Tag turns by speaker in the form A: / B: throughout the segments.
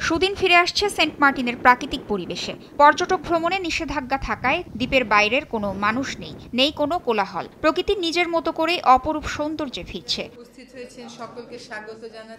A: সুদিন ফিরে আসছে সেন্ট মার্টিনের প্রাকৃতিক পরিবেশে। পর্যটক ভ্রমণে নিষেধাজ্ঞা থাকায় দ্বীপের বাইরের কোনো মানুষ নেই কোনো কোলাহল। প্রকৃতির নিজের মতো করেই অপরূপ সৌন্দর্যে ফিরছে।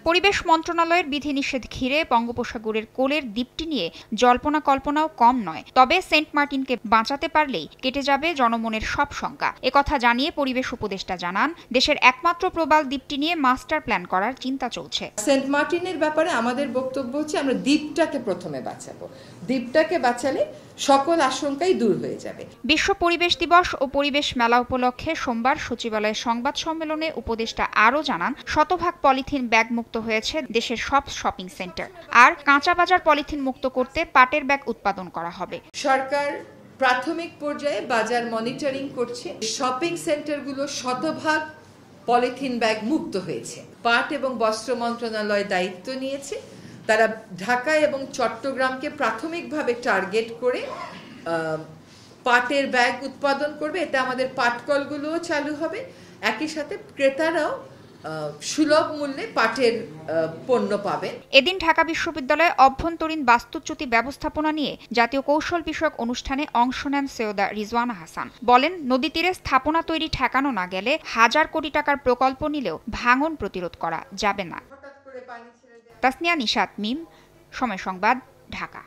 A: পরিবেশ মন্ত্রণালয়ের বিধিনিষেধ ঘিরে বঙ্গোপসাগরের কোলের দ্বীপটি নিয়ে জল্পনা কল্পনাও কম নয়। তবে সেন্ট মার্টিনকে বাঁচাতে পারলেই কেটে যাবে জনমনের সব শঙ্কা। একথা জানিয়ে পরিবেশ উপদেষ্টা জানান, দেশের একমাত্র প্রবাল দ্বীপটি নিয়ে মাস্টার প্ল্যান করার চিন্তা চলছে।
B: সেন্ট মার্টিনের ব্যাপারে আমাদের বক্তব্য হচ্ছে আমরা দ্বীপটাকে প্রথমে বাঁচাবো। দ্বীপটাকে বাঁচালে সকল আশঙ্কাই দূর হয়ে যাবে।
A: বিশ্ব পরিবেশ দিবস ও পরিবেশ মেলা উপলক্ষে সোমবার সচিবালয়ের সংবাদ সম্মেলনে উপদেষ্টা আরও জানান, শতভাগ পলিথিন ব্যাগ মুক্ত হয়েছে দেশের সব শপিং সেন্টার। আর কাঁচা বাজার পলিথিন মুক্ত করতে পাটের ব্যাগ উৎপাদন করা হবে।
B: সরকার প্রাথমিক পর্যায়ে বাজার মনিটরিং করছে। শপিং সেন্টারগুলো শতভাগ পলিথিন ব্যাগ মুক্ত হয়েছে। পাট এবং বস্ত্র মন্ত্রণালয় দায়িত্ব নিয়েছে। তারা ঢাকা এবং চট্টগ্রামকে প্রাথমিকভাবে টার্গেট করে পাটের ব্যাগ উৎপাদন করবে। এতে আমাদের পাটকলগুলোও চালু হবে। একই সাথে ক্রেতারাও সুলভ মূল্যে পাটের পণ্য পাবেন।
A: এদিন ঢাকা বিশ্ববিদ্যালয়ে অভ্যন্তরীণ বাস্তুচ্যুতি ব্যবস্থাপনা নিয়ে জাতীয় কৌশল বিষয়ক অনুষ্ঠানে অংশ নেন সৈয়দা রিজওয়ানা হাসান। বলেন, নদী তীরে স্থাপনা তৈরি ঠেকানো না গেলে হাজার কোটি টাকার প্রকল্প নিলেও ভাঙন প্রতিরোধ করা যাবে না। তাসনিয়া নিশাত মিম, সময় সংবাদ, ঢাকা।